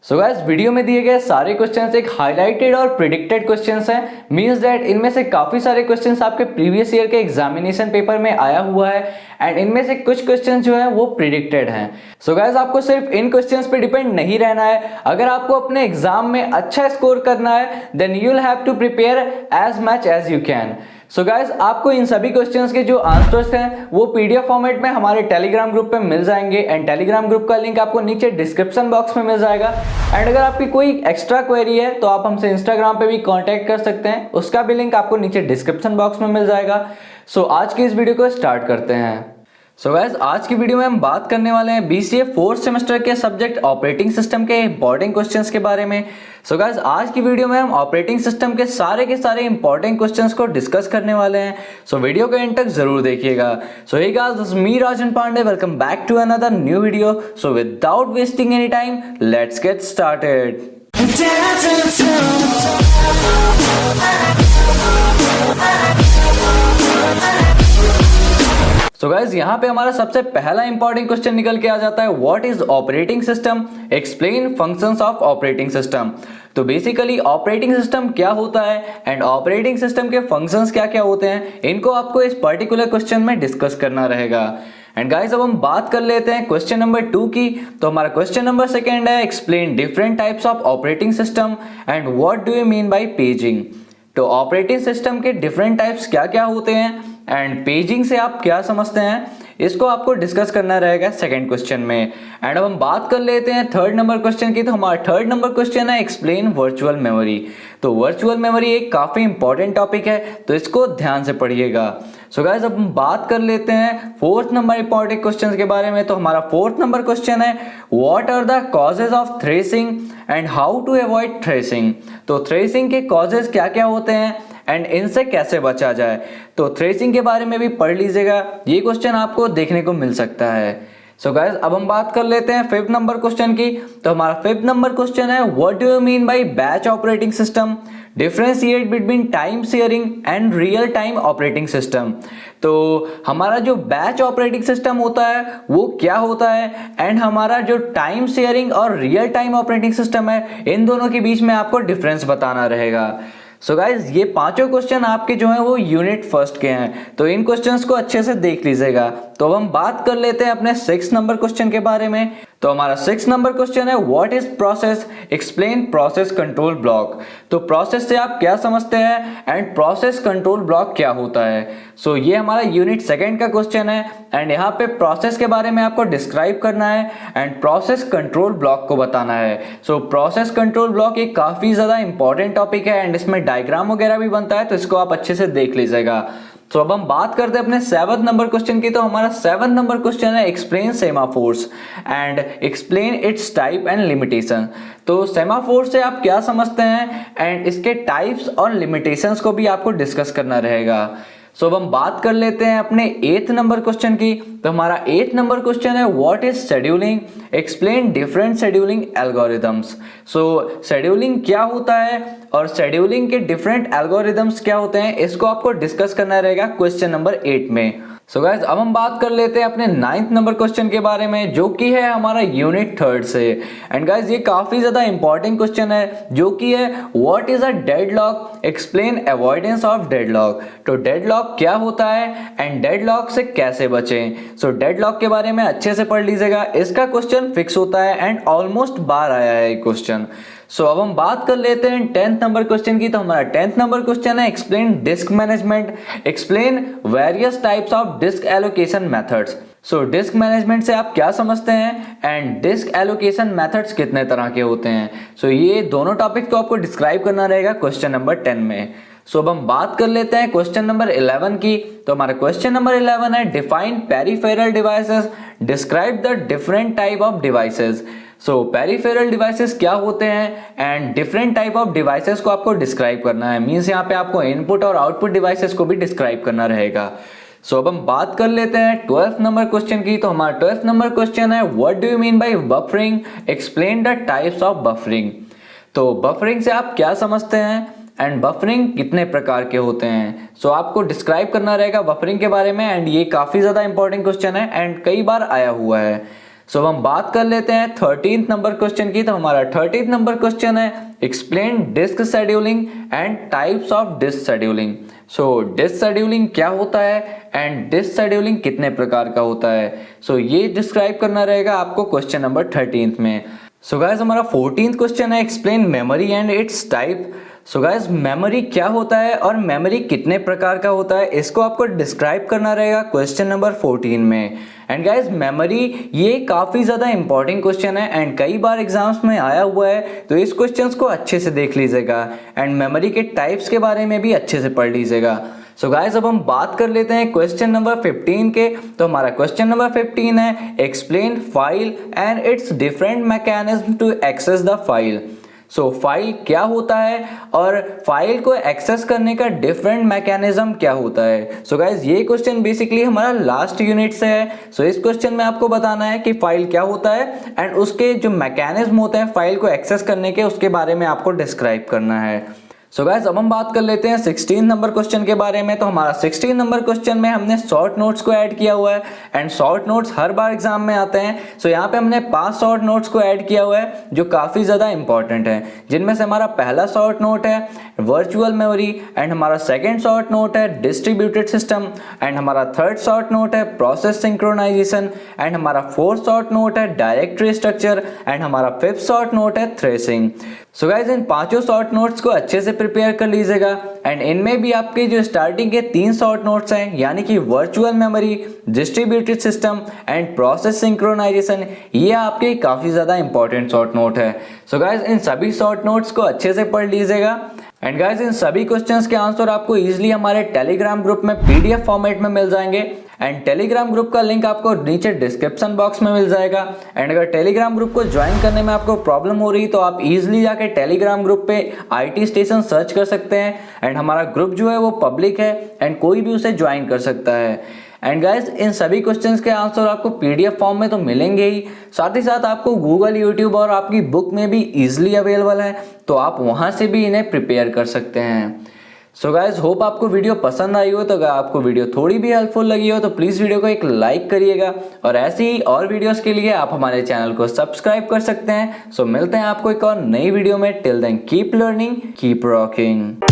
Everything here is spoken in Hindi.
सो गाइस वीडियो में दिए गए सारे क्वेश्चंस एक हाईलाइटेड और प्रिडिक्टेड क्वेश्चंस हैं। मींस दैट इनमें से काफी सारे क्वेश्चंस आपके प्रीवियस ईयर के एग्जामिनेशन पेपर में आया हुआ है एंड इनमें से कुछ क्वेश्चंस जो है वो प्रिडिक्टेड हैं। सो गाइस आपको सिर्फ इन क्वेश्चंस पे डिपेंड नहीं रहना है। अगर आपको अपने एग्जाम में अच्छा स्कोर करना है then you will have to prepare as much as you can. So guys आपको इन सभी क्वेश्चंस के जो आंसर्स हैं वो पीडीएफ फॉर्मेट में हमारे टेलीग्राम ग्रुप पे मिल जाएंगे एंड टेलीग्राम ग्रुप का लिंक आपको नीचे डिस्क्रिप्शन बॉक्स में मिल जाएगा। एंड अगर आपकी कोई एक्स्ट्रा क्वेरी है तो आप हमसे इंस्टाग्राम पे भी कांटेक्ट कर सकते हैं, उसका भी लिंक आपको नीचे डिस्क्रिप्शन बॉक्स में मिल जाएगा। सो आज की इस वीडियो को स्टार्ट करते हैं। सो गाइस आज की वीडियो में हम बात करने वाले हैं बीसीए फोर्थ सेमेस्टर के सब्जेक्ट ऑपरेटिंग सिस्टम के इंपॉर्टेंट क्वेश्चंस के बारे में। सो गाइस आज की वीडियो में हम ऑपरेटिंग सिस्टम के सारे इंपॉर्टेंट क्वेश्चंस को डिस्कस करने वाले हैं। सो वीडियो के एंड तक जरूर देखिएगा। So hey guys this is me Rajan Pandey, welcome back to another new video. So without wasting any time let's get started. So guys यहाँ पे हमारा सबसे पहला इंपॉर्टेंट क्वेश्चन निकल के आ जाता है, what is operating system, explain functions of operating system. तो बेसिकली ऑपरेटिंग सिस्टम क्या होता है एंड ऑपरेटिंग सिस्टम के फंक्शंस क्या क्या होते हैं, इनको आपको इस पर्टिकुलर क्वेश्चन में डिस्कस करना रहेगा। एंड गाइज अब हम बात कर लेते हैं क्वेश्चन नंबर 2 की। तो हमारा क्वेश्चन नंबर 2 है, explain different types of operating system and what do you mean by paging. तो ऑपरेटिंग सिस्टम के डिफरेंट टाइप्स क्या क्या होते हैं एंड पेजिंग से आप क्या समझते हैं, इसको आपको डिस्कस करना रहेगा सेकंड क्वेश्चन में। एंड अब हम बात कर लेते हैं थर्ड नंबर क्वेश्चन की। तो हमारा थर्ड नंबर क्वेश्चन है, एक्सप्लेन वर्चुअल मेमोरी। तो वर्चुअल मेमोरी एक काफी इंपॉर्टेंट टॉपिक है, तो इसको ध्यान से पढ़िएगा। सो गाइस अब हम बात कर लेते हैं फोर्थ नंबर इंपॉर्टेंट क्वेश्चन के बारे में। तो हमारा फोर्थ नंबर क्वेश्चन है, what are the causes of thrashing and how to avoid thrashing. तो थ्रेसिंग के कॉजेज क्या क्या होते हैं एंड इनसे कैसे बचा जाए, तो थ्रेसिंग के बारे में भी पढ़ लीजिएगा, ये क्वेश्चन आपको देखने को मिल सकता है। सो गाइस अब हम बात कर लेते हैं फिफ्थ नंबर क्वेश्चन की। तो हमारा फिफ्थ नंबर क्वेश्चन है, what do you mean by batch operating system, differentiate between time sharing and real time operating system. तो हमारा जो बैच ऑपरेटिंग सिस्टम होता है वो क्या होता है एंड हमारा जो टाइम शेयरिंग और रियल टाइम ऑपरेटिंग सिस्टम है, इन दोनों के बीच में आपको डिफरेंस बताना रहेगा। सो गाइज ये पांचों क्वेश्चन आपके जो हैं वो यूनिट फर्स्ट के हैं, तो इन क्वेश्चंस को अच्छे से देख लीजिएगा। तो अब हम बात कर लेते हैं अपने 6 नंबर क्वेश्चन के बारे में। तो हमारा 6 नंबर क्वेश्चन है, what is process, explain process control block. तो प्रोसेस से आप क्या समझते हैं एंड प्रोसेस कंट्रोल ब्लॉक क्या होता है। सो ये हमारा यूनिट सेकंड का क्वेश्चन है एंड यहाँ पे प्रोसेस के बारे में आपको डिस्क्राइब करना है एंड प्रोसेस कंट्रोल ब्लॉक को बताना है। सो प्रोसेस कंट्रोल ब्लॉक एक काफी ज्यादा इंपॉर्टेंट टॉपिक है एंड इसमें डायग्राम वगैरह भी बनता है, तो इसको आप अच्छे से देख लीजिएगा। तो अब हम बात करते हैं अपने 7th नंबर क्वेश्चन की। तो हमारा 7th नंबर क्वेश्चन है, explain semaphores and explain its type and limitation. तो सेमाफोर से आप क्या समझते हैं एंड इसके टाइप्स और लिमिटेशंस को भी आपको डिस्कस करना रहेगा। सो अब हम बात कर लेते हैं अपने 8th नंबर क्वेश्चन की। तो हमारा 8th नंबर क्वेश्चन है, what is scheduling, explain different scheduling algorithms. So scheduling क्या होता है और शेड्यूलिंग के डिफरेंट एल्गोरिथम्स क्या होते हैं, इसको आपको डिस्कस करना रहेगा क्वेश्चन नंबर 8 में। सो गाइस अब हम बात कर लेते हैं अपने 9th नंबर क्वेश्चन के बारे में, जो कि है हमारा यूनिट 3 से। एंड गाइस ये काफी ज्यादा इंपॉर्टेंट क्वेश्चन है, जो कि है, what is a deadlock, explain avoidance of deadlock. तो डेडलॉक क्या होता है एंड डेडलॉक से कैसे बचें। सो डेडलॉक के बारे में अच्छे से पढ़ लीजिएगा, इसका क्वेश्चन फिक्स होता है एंड ऑलमोस्ट बार आया है क्वेश्चन। सो अब हम बात कर लेते हैं 10th नंबर क्वेश्चन की। तो हमारा 10th नंबर क्वेश्चन है, explain disk management, explain various types of disk allocation methods. So disk management से आप क्या समझते हैं एंड डिस्क एलोकेशन मेथड्स कितने तरह के होते हैं। सो ये दोनों टॉपिक को आपको डिस्क्राइब करना रहेगा क्वेश्चन नंबर 10 में। सो अब हम बात कर लेते हैं क्वेश्चन नंबर 11 की। तो हमारा क्वेश्चन नंबर 11 है, define peripheral devices, describe the different type of devices. So peripheral devices क्या होते हैं and different type of devices को आपको डिस्क्राइब करना है। मींस यहाँ पे आपको इनपुट और आउटपुट डिवाइसेस को भी डिस्क्राइब करना रहेगा। सो अब हम बात कर लेते हैं 12th नंबर क्वेश्चन की। तो हमारा 12th नंबर क्वेश्चन है, what do you mean by buffering, explain the types of buffering. तो बफरिंग से आप क्या समझते हैं एंड बफरिंग कितने प्रकार के होते हैं। सो आपको डिस्क्राइब करना रहेगा बफरिंग के बारे में एंड ये काफी ज्यादा इंपॉर्टेंट क्वेश्चन है एंड कई बार आया हुआ है। सो हम बात कर लेते हैं 13th नंबर क्वेश्चन की। तो हमारा 13th नंबर क्वेश्चन है explain disk scheduling and types of disk scheduling. So disk scheduling क्या होता है एंड डिस्क शेड्यूलिंग कितने प्रकार का होता है, सो ये डिस्क्राइब करना रहेगा आपको क्वेश्चन नंबर 13th में। सो गाइस हमारा 14th क्वेश्चन है explain memory and it's type. So guys memory क्या होता है और मेमोरी कितने प्रकार का होता है, इसको आपको डिस्क्राइब करना रहेगा क्वेश्चन नंबर 14 में। एंड गाइस मेमोरी ये काफी ज्यादा इंपॉर्टेंट क्वेश्चन है एंड कई बार एग्जाम्स में आया हुआ है, तो इस क्वेश्चन को अच्छे से देख लीजिएगा एंड मेमोरी के टाइप्स के बारे में भी अच्छे से पढ़ लीजिएगा। सो गाइस अब हम बात कर लेते हैं क्वेश्चन नंबर 15 के। तो हमारा क्वेश्चन नंबर 15 है explain file and its different mechanism to access the file. So file क्या होता है और फाइल को एक्सेस करने का डिफरेंट मैकेनिज्म क्या होता है। सो गाइस ये क्वेश्चन बेसिकली हमारा लास्ट यूनिट से है। सो इस क्वेश्चन में आपको बताना है कि फाइल क्या होता है एंड उसके जो मैकेनिज्म होते हैं फाइल को एक्सेस करने के, उसके बारे में आपको डिस्क्राइब करना है। सो गाइस अब हम बात कर लेते हैं 16 नंबर क्वेश्चन के बारे में। तो हमारा 16 नंबर क्वेश्चन में हमने शॉर्ट नोट्स को ऐड किया हुआ है and short notes her bar exam में आते हैं। सो यहाँ पे हमने 5 शॉर्ट नोट्स को ऐड किया हुआ है जो काफी ज्यादा इंपॉर्टेंट है, जिनमें से हमारा पहला शॉर्ट नोट है वर्चुअल मेमोरी एंड हमारा सेकेंड शॉर्ट नोट है डिस्ट्रीब्यूटेड सिस्टम एंड हमारा थर्ड शॉर्ट नोट है प्रोसेस सिंक्रोनाइजेशन एंड हमारा फोर्थ शॉर्ट नोट है डायरेक्टरी स्ट्रक्चर एंड हमारा फिफ्थ शॉर्ट नोट है थ्रेसिंग। सो गाइस इन पांचों शॉर्ट नोट्स को अच्छे से प्रिपेयर कर लीजिएगा एंड इनमें भी आपके जो स्टार्टिंग के 3 शॉर्ट नोट्स हैं यानी कि virtual memory, distributed system and process synchronization, ये आपके काफी ज्यादा इंपॉर्टेंट शॉर्ट नोट है। सो गाइस इन सभी शॉर्ट नोट्स को अच्छे से पढ़ लीजिएगा एंड गाइस इन सभी क्वेश्चंस के आंसर आपको इजीली हमारे टेलीग्राम ग्रुप में पीडीएफ फॉर्मेट में मिल जाएंगे एंड टेलीग्राम ग्रुप का लिंक आपको नीचे डिस्क्रिप्शन बॉक्स में मिल जाएगा। एंड अगर टेलीग्राम ग्रुप को ज्वाइन करने में आपको प्रॉब्लम हो रही तो आप इजीली जाके टेलीग्राम ग्रुप पे IT स्टेशन सर्च कर सकते हैं एंड हमारा ग्रुप जो है वो पब्लिक है एंड कोई भी उसे ज्वाइन कर सकता है। एंड गाइस इन सभी क्वेश्चंस के आंसर आपको PDF फॉर्म में तो मिलेंगे ही, साथ ही साथ आपको गूगल, यूट्यूब और आपकी बुक में भी इजीली अवेलेबल है, तो आप वहां से भी इन्हें प्रिपेयर कर सकते हैं। सो गाइस होप आपको वीडियो पसंद आई हो। तो अगर आपको वीडियो थोड़ी भी हेल्पफुल लगी हो तो प्लीज वीडियो को एक लाइक करिएगा और ऐसी ही और वीडियोस के लिए आप हमारे चैनल को सब्सक्राइब कर सकते हैं। सो मिलते हैं आपको एक और नई वीडियो में। Till then keep learning, keep rocking.